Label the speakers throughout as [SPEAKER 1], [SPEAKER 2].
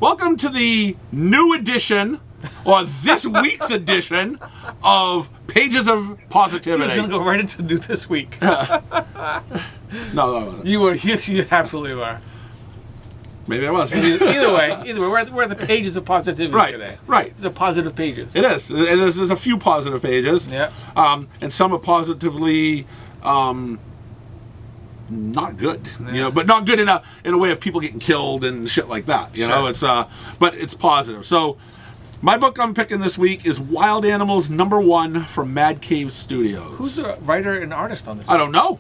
[SPEAKER 1] Welcome to the new edition, or this week's edition, of Pages of Positivity.
[SPEAKER 2] He's going to go right into new this week.
[SPEAKER 1] No.
[SPEAKER 2] You were, yes, you absolutely were.
[SPEAKER 1] Maybe I was.
[SPEAKER 2] Either way, we're at the Pages of Positivity today.
[SPEAKER 1] Right.
[SPEAKER 2] These are positive pages.
[SPEAKER 1] It is. There's a few positive pages.
[SPEAKER 2] Yeah.
[SPEAKER 1] And some are positively not good.
[SPEAKER 2] Yeah.
[SPEAKER 1] You know, but not good in a way of people getting killed and shit like that. You know, it's but it's positive. So my book I'm picking this week is Wild Animals #1 from Mad Cave Studios.
[SPEAKER 2] Who's the writer and artist on this?
[SPEAKER 1] I don't know.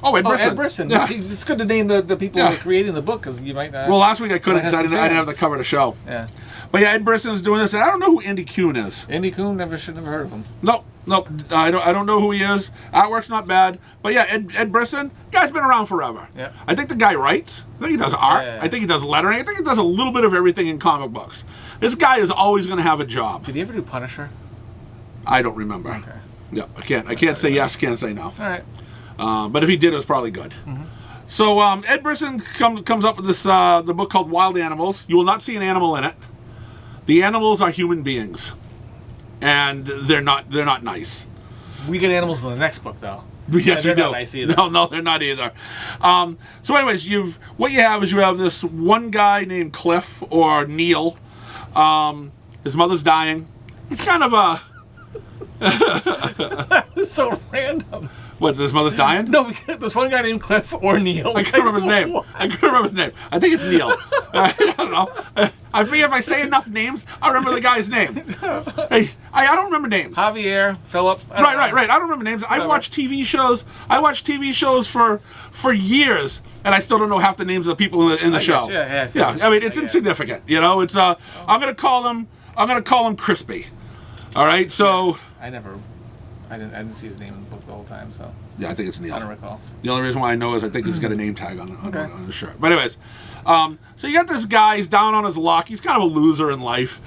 [SPEAKER 1] Oh, Ed Brisson.
[SPEAKER 2] Ed Brisson.
[SPEAKER 1] Yeah.
[SPEAKER 2] It's good to name the people who are creating the book, because you might not.
[SPEAKER 1] Well, last week I couldn't because I
[SPEAKER 2] have
[SPEAKER 1] didn't
[SPEAKER 2] some
[SPEAKER 1] have the
[SPEAKER 2] fans.
[SPEAKER 1] cover to show.
[SPEAKER 2] Yeah.
[SPEAKER 1] But yeah, Ed Brisson's doing this, and I don't know who Andy Kuhn is.
[SPEAKER 2] Andy Kuhn, never heard of him.
[SPEAKER 1] Nope, I don't know who he is. Artwork's not bad, but yeah, Ed Brisson, guy's been around forever.
[SPEAKER 2] Yeah.
[SPEAKER 1] I think the guy writes. I think he does art.
[SPEAKER 2] Yeah.
[SPEAKER 1] I think he does lettering. I think he does a little bit of everything in comic books. This guy is always going to have a job.
[SPEAKER 2] Did he ever do Punisher?
[SPEAKER 1] I don't remember.
[SPEAKER 2] Okay.
[SPEAKER 1] Yeah, I can't say yes, can't say no.
[SPEAKER 2] All right.
[SPEAKER 1] But if he did, it was probably good. Mm-hmm. So Ed Brisson comes up with this the book called Wild Animals. You will not see an animal in it. The animals are human beings, and they're not nice.
[SPEAKER 2] We get animals in the next book, though.
[SPEAKER 1] Yes,
[SPEAKER 2] they're
[SPEAKER 1] we do.
[SPEAKER 2] not nice either.
[SPEAKER 1] No, they're not either. So, anyways, you have this one guy named Cliff or Neil. His mother's dying. He's kind of a
[SPEAKER 2] It's so random.
[SPEAKER 1] what? His mother's dying?
[SPEAKER 2] No, there's one guy named Cliff or Neil.
[SPEAKER 1] I can't remember his name. I think it's Neil. I don't know. I figure if I say enough names, I'll remember the guy's name. Hey, I don't remember names.
[SPEAKER 2] Javier, Philip.
[SPEAKER 1] Right. I don't remember names. I watch TV shows. I watch TV shows for years, and I still don't know half the names of the people in the show.
[SPEAKER 2] Yeah.
[SPEAKER 1] I mean, it's insignificant. You know, it's I'm gonna call him Crispy. All right, so
[SPEAKER 2] I didn't see his name in the book the whole time, so
[SPEAKER 1] yeah, I think it's Neil.
[SPEAKER 2] I don't recall.
[SPEAKER 1] The only reason why I know is I think he's got a name tag on
[SPEAKER 2] Okay.
[SPEAKER 1] his shirt. But anyways, so you got this guy. He's down on his luck. He's kind of a loser in life.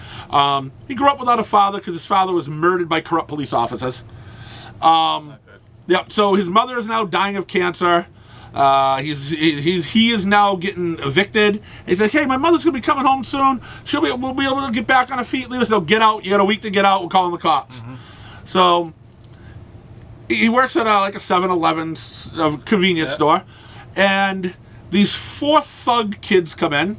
[SPEAKER 1] He grew up without a father because his father was murdered by corrupt police officers.
[SPEAKER 2] Not good.
[SPEAKER 1] Yep. So his mother is now dying of cancer. He is now getting evicted. He says, "Hey, my mother's gonna be coming home soon. We'll be able to get back on her feet. Leave us. They'll get out. You got a week to get out. We'll call in the cops." Mm-hmm. So he works at like a 7-Eleven convenience store, and these 4 thug kids come in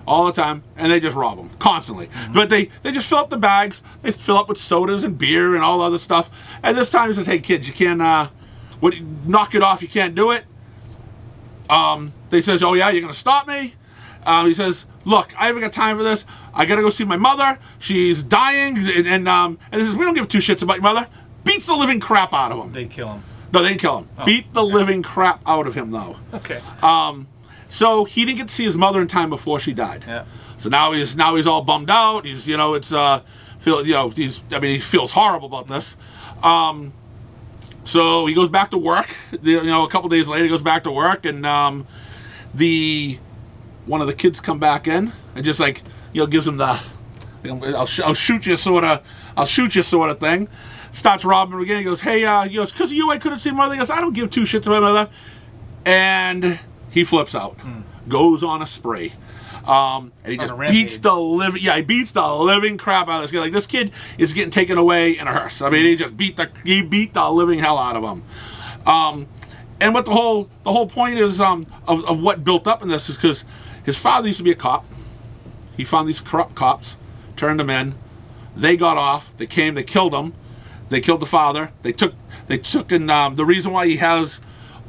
[SPEAKER 1] all the time, and they just rob them constantly. Mm-hmm. But they just fill up the bags. They fill up with sodas and beer and all other stuff. And this time he says, "Hey kids, you can't knock it off. You can't do it." They says, "Oh yeah, you're gonna stop me?" He says, "Look, I haven't got time for this. I gotta go see my mother. She's dying." And he says, "We don't give 2 shits about your mother." Beats the living crap out of him.
[SPEAKER 2] They'd kill him.
[SPEAKER 1] No, they didn't kill him.
[SPEAKER 2] Oh,
[SPEAKER 1] Beat the living crap out of him though.
[SPEAKER 2] Okay.
[SPEAKER 1] So he didn't get to see his mother in time before she died.
[SPEAKER 2] Yeah.
[SPEAKER 1] So now he's all bummed out. He feels horrible about this. So he goes back to work. A couple days later, he goes back to work, and one of the kids come back in and just gives him the I'll shoot you sort of thing. Starts robbing him again. He goes, "Hey, because of you, I couldn't see my mother." He goes, "I don't give 2 shits about my mother," and he flips out, goes on a spree. And he just beats the living crap out of this kid. Like, this kid is getting taken away in a hearse. I mean, he beat the living hell out of him. And what the whole point is of what built up in this is because his father used to be a cop. He found these corrupt cops, turned them in. They got off. They came. They killed him. They killed the father. They took and the reason why he has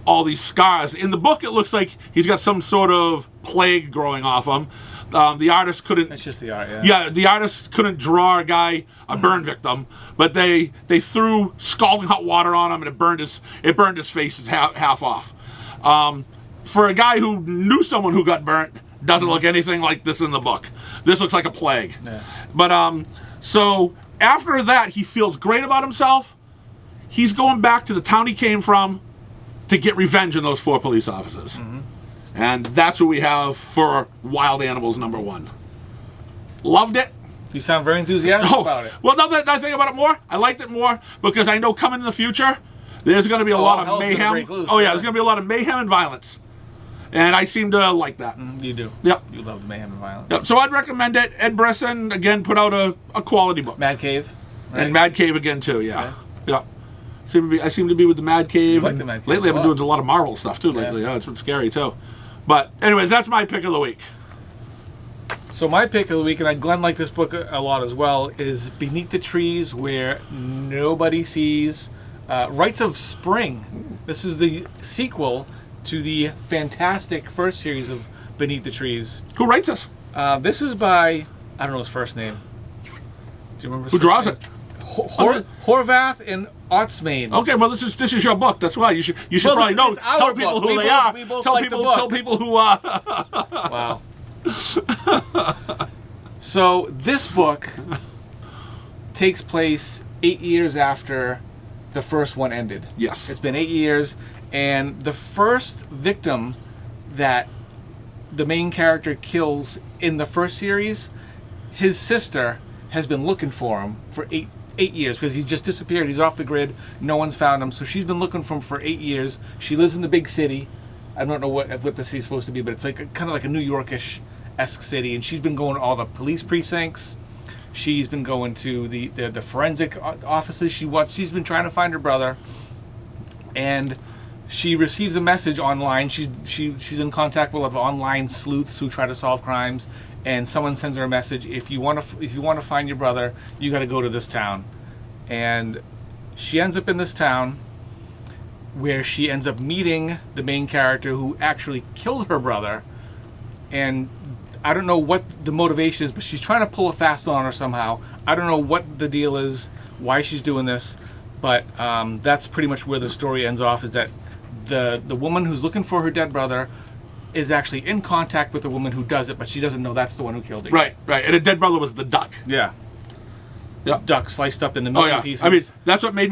[SPEAKER 1] all these scars. In the book, it looks like he's got some sort of plague growing off him. The artist couldn't...
[SPEAKER 2] It's just the art, yeah.
[SPEAKER 1] Yeah, the artist couldn't draw a burn victim, but they threw scalding hot water on him, and it burned his face half off. For a guy who knew someone who got burnt, doesn't look anything like this in the book. This looks like a plague.
[SPEAKER 2] Yeah.
[SPEAKER 1] But, so after that, he feels great about himself. He's going back to the town he came from to get revenge on those 4 police officers. Mm-hmm. And that's what we have for Wild Animals #1. Loved it.
[SPEAKER 2] You sound very enthusiastic about it.
[SPEAKER 1] Well, now that I think about it more, I liked it more because I know coming in the future, there's going to be a lot of mayhem.
[SPEAKER 2] Loose,
[SPEAKER 1] there's going to be a lot of mayhem and violence. And I seem to like that.
[SPEAKER 2] You do.
[SPEAKER 1] Yep.
[SPEAKER 2] You love the mayhem and violence.
[SPEAKER 1] Yep. So I'd recommend it. Ed Brisson, again, put out a quality book.
[SPEAKER 2] Mad Cave. Right?
[SPEAKER 1] And Mad Cave again, too, yeah. Yeah. I seem to be with the Mad Cave.
[SPEAKER 2] like the Mad Cave
[SPEAKER 1] lately
[SPEAKER 2] a
[SPEAKER 1] I've been
[SPEAKER 2] lot.
[SPEAKER 1] doing a lot of Marvel stuff, too, lately. Yeah, it's been scary, too. But anyways, that's my pick of the week.
[SPEAKER 2] So my pick of the week, and Glenn liked this book a lot as well, is Beneath the Trees Where Nobody Sees. Rites of Spring. This is the sequel to the fantastic first series of Beneath the Trees.
[SPEAKER 1] Who writes this?
[SPEAKER 2] This is by, I don't know his first name. Do you remember his
[SPEAKER 1] Who
[SPEAKER 2] first
[SPEAKER 1] draws
[SPEAKER 2] name?
[SPEAKER 1] it?
[SPEAKER 2] Horvath and Otsmane.
[SPEAKER 1] Okay, well this is your book. That's why you should
[SPEAKER 2] Well,
[SPEAKER 1] probably know.
[SPEAKER 2] it's our
[SPEAKER 1] Tell people
[SPEAKER 2] book.
[SPEAKER 1] who
[SPEAKER 2] We
[SPEAKER 1] they
[SPEAKER 2] both-
[SPEAKER 1] are.
[SPEAKER 2] we both
[SPEAKER 1] Tell
[SPEAKER 2] like the
[SPEAKER 1] people.
[SPEAKER 2] book.
[SPEAKER 1] Tell people who.
[SPEAKER 2] Wow. So this book takes place 8 years after the first one ended.
[SPEAKER 1] Yes.
[SPEAKER 2] It's been 8 years, and the first victim that the main character kills in the first series, his sister has been looking for him for eight years because he's just disappeared. He's off the grid. No one's found him. So she's been looking for him for 8 years. She lives in the big city. I don't know what the city's supposed to be, but it's like kind of like a New Yorkish-esque city. And she's been going to all the police precincts. She's been going to the forensic offices. She's been trying to find her brother, and she receives a message online. She's in contact with a lot of online sleuths who try to solve crimes, and someone sends her a message: if you want to find your brother, you got to go to this town. And she ends up in this town, where she ends up meeting the main character who actually killed her brother, and I don't know what the motivation is, but she's trying to pull a fast on her somehow. I don't know what the deal is, why she's doing this, but that's pretty much where the story ends off, is that the woman who's looking for her dead brother is actually in contact with the woman who does it, but she doesn't know that's the one who killed him.
[SPEAKER 1] Right. And the dead brother was the duck.
[SPEAKER 2] Yeah.
[SPEAKER 1] Yeah.
[SPEAKER 2] Duck sliced up into a
[SPEAKER 1] Oh
[SPEAKER 2] million
[SPEAKER 1] yeah.
[SPEAKER 2] pieces.
[SPEAKER 1] I mean, that's what made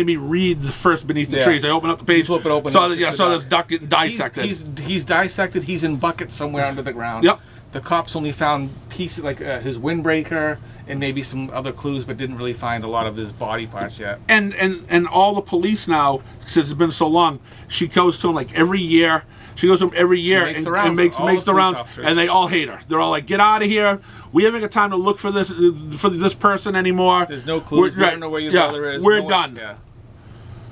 [SPEAKER 1] me read the first Beneath the
[SPEAKER 2] Yeah.
[SPEAKER 1] Trees. I opened up the page,
[SPEAKER 2] You flip it open,
[SPEAKER 1] saw
[SPEAKER 2] it's
[SPEAKER 1] that,
[SPEAKER 2] just
[SPEAKER 1] saw
[SPEAKER 2] the
[SPEAKER 1] this duck getting dissected.
[SPEAKER 2] He's dissected. He's in buckets somewhere under the ground.
[SPEAKER 1] Yep.
[SPEAKER 2] The cops only found pieces like his windbreaker and maybe some other clues, but didn't really find a lot of his body parts yet.
[SPEAKER 1] And all the police now, since it's been so long, she goes to them like every year. She goes to them every year
[SPEAKER 2] makes
[SPEAKER 1] and,
[SPEAKER 2] the rounds,
[SPEAKER 1] and makes
[SPEAKER 2] all
[SPEAKER 1] the
[SPEAKER 2] the
[SPEAKER 1] rounds,
[SPEAKER 2] police officers.
[SPEAKER 1] and they all hate her. They're all like, "Get out of here! We haven't got time to look for this person anymore.
[SPEAKER 2] There's no clues. We don't know where your brother is.
[SPEAKER 1] We're
[SPEAKER 2] No one-
[SPEAKER 1] done."
[SPEAKER 2] Yeah.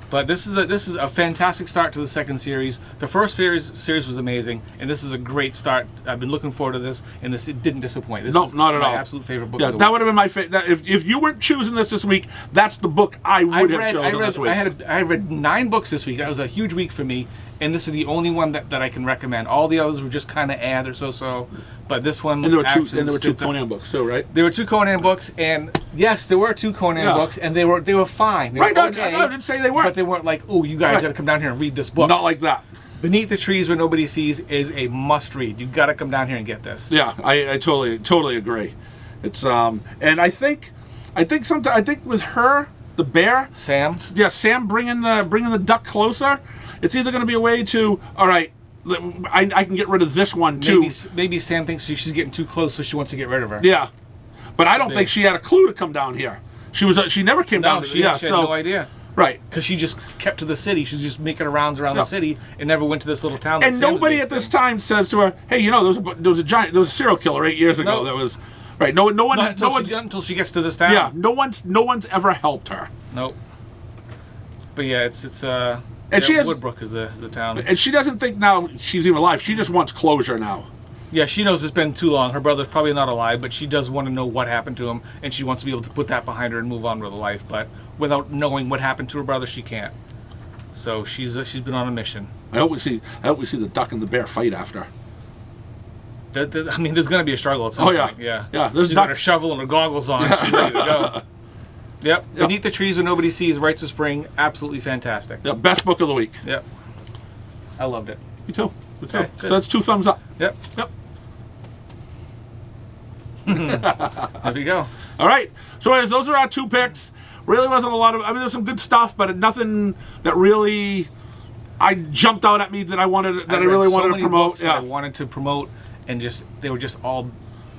[SPEAKER 2] But this is a fantastic start to the second series. The first series was amazing, and this is a great start. I've been looking forward to this, and it didn't disappoint. This
[SPEAKER 1] No,
[SPEAKER 2] is
[SPEAKER 1] not at
[SPEAKER 2] my
[SPEAKER 1] all.
[SPEAKER 2] absolute favorite book.
[SPEAKER 1] Yeah,
[SPEAKER 2] of the
[SPEAKER 1] that
[SPEAKER 2] week.
[SPEAKER 1] would have been my favorite. If you weren't choosing this week, that's the book I would have chosen this week.
[SPEAKER 2] I read 9 books this week. That was a huge week for me, and this is the only one that I can recommend. All the others were just kind of they're so. But this one,
[SPEAKER 1] and there were two
[SPEAKER 2] absolutely stood
[SPEAKER 1] Conan books too, right?
[SPEAKER 2] There were 2 Conan books, and yes, there were 2 Conan
[SPEAKER 1] Yeah.
[SPEAKER 2] books, and they were fine. They
[SPEAKER 1] Right?
[SPEAKER 2] were
[SPEAKER 1] No,
[SPEAKER 2] okay,
[SPEAKER 1] I didn't say they weren't.
[SPEAKER 2] but they weren't like, oh, you guys
[SPEAKER 1] Right.
[SPEAKER 2] got to come down here and read this book.
[SPEAKER 1] Not like that.
[SPEAKER 2] Beneath the Trees Where Nobody Sees is a must read. You got to come down here and get this.
[SPEAKER 1] Yeah, I totally agree. It's and I think with her, the bear,
[SPEAKER 2] Sam.
[SPEAKER 1] yeah, Sam bringing the duck closer. It's either going to be a way to, all right, I can get rid of this one too.
[SPEAKER 2] Maybe Sam thinks she's getting too close, so she wants to get rid of her.
[SPEAKER 1] Yeah, but I don't think she had a clue to come down here. She never came
[SPEAKER 2] No,
[SPEAKER 1] down.
[SPEAKER 2] she had no idea.
[SPEAKER 1] Right.
[SPEAKER 2] Because she just kept to the city. She was just making her rounds around
[SPEAKER 1] Yeah.
[SPEAKER 2] the city and never went to this little town. that
[SPEAKER 1] And
[SPEAKER 2] Sam's
[SPEAKER 1] nobody
[SPEAKER 2] based
[SPEAKER 1] at this
[SPEAKER 2] in.
[SPEAKER 1] time says to her, "Hey, there was a serial killer 8 years ago
[SPEAKER 2] No.
[SPEAKER 1] that was right." No one,
[SPEAKER 2] Not until she gets to this town.
[SPEAKER 1] yeah, no one's ever helped her.
[SPEAKER 2] Nope. But yeah, it's
[SPEAKER 1] And she has-
[SPEAKER 2] Woodbrook is the town.
[SPEAKER 1] And she doesn't think now she's even alive. She just wants closure now.
[SPEAKER 2] Yeah, she knows it's been too long. Her brother's probably not alive, but she does want to know what happened to him, and she wants to be able to put that behind her and move on with her life. But without knowing what happened to her brother, she can't. So she's been on a mission.
[SPEAKER 1] I hope we see the duck and the bear fight after.
[SPEAKER 2] I mean, there's going to be a struggle at some
[SPEAKER 1] Oh, yeah.
[SPEAKER 2] point. Yeah.
[SPEAKER 1] Yeah, this
[SPEAKER 2] She's
[SPEAKER 1] duck-
[SPEAKER 2] got her shovel and her goggles on. She's ready to go. Yep. Beneath the Trees Where Nobody Sees, Rites of Spring. Absolutely fantastic.
[SPEAKER 1] Yeah, best book of the week.
[SPEAKER 2] Yep. I loved it.
[SPEAKER 1] Me too. Me too.
[SPEAKER 2] Okay,
[SPEAKER 1] So
[SPEAKER 2] good.
[SPEAKER 1] that's 2 thumbs up.
[SPEAKER 2] Yep.
[SPEAKER 1] Yep.
[SPEAKER 2] There you go.
[SPEAKER 1] All right. So anyways, those are our 2 picks. Really wasn't a lot of. I mean, there's some good stuff, but nothing that really I jumped out at me that I really
[SPEAKER 2] read
[SPEAKER 1] wanted
[SPEAKER 2] so
[SPEAKER 1] to
[SPEAKER 2] many
[SPEAKER 1] promote.
[SPEAKER 2] books that
[SPEAKER 1] Yeah.
[SPEAKER 2] I wanted to promote, and they were just all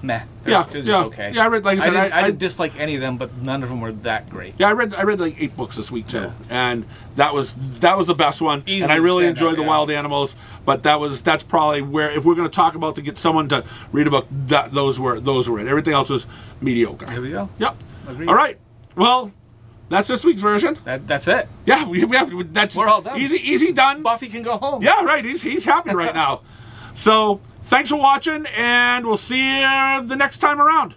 [SPEAKER 2] meh.
[SPEAKER 1] Yeah,
[SPEAKER 2] They're just
[SPEAKER 1] yeah,
[SPEAKER 2] okay.
[SPEAKER 1] yeah. I read, like I said,
[SPEAKER 2] I didn't dislike any of them, but none of them were that great.
[SPEAKER 1] Yeah, I read like 8 books this week too,
[SPEAKER 2] Yeah.
[SPEAKER 1] and that was the best one.
[SPEAKER 2] Easily
[SPEAKER 1] and I really
[SPEAKER 2] standout,
[SPEAKER 1] enjoyed the
[SPEAKER 2] yeah.
[SPEAKER 1] Wild Animals, but that's probably where, if we're going to talk about to get someone to read a book, those were it. Everything else was mediocre.
[SPEAKER 2] Here we go.
[SPEAKER 1] Yep.
[SPEAKER 2] Agreed.
[SPEAKER 1] All right. Well, that's this week's version.
[SPEAKER 2] That's it.
[SPEAKER 1] Yeah, that's
[SPEAKER 2] We're all done.
[SPEAKER 1] Easy done.
[SPEAKER 2] Buffy can go home.
[SPEAKER 1] Yeah, right. He's happy right now. So thanks for watching, and we'll see you the next time around.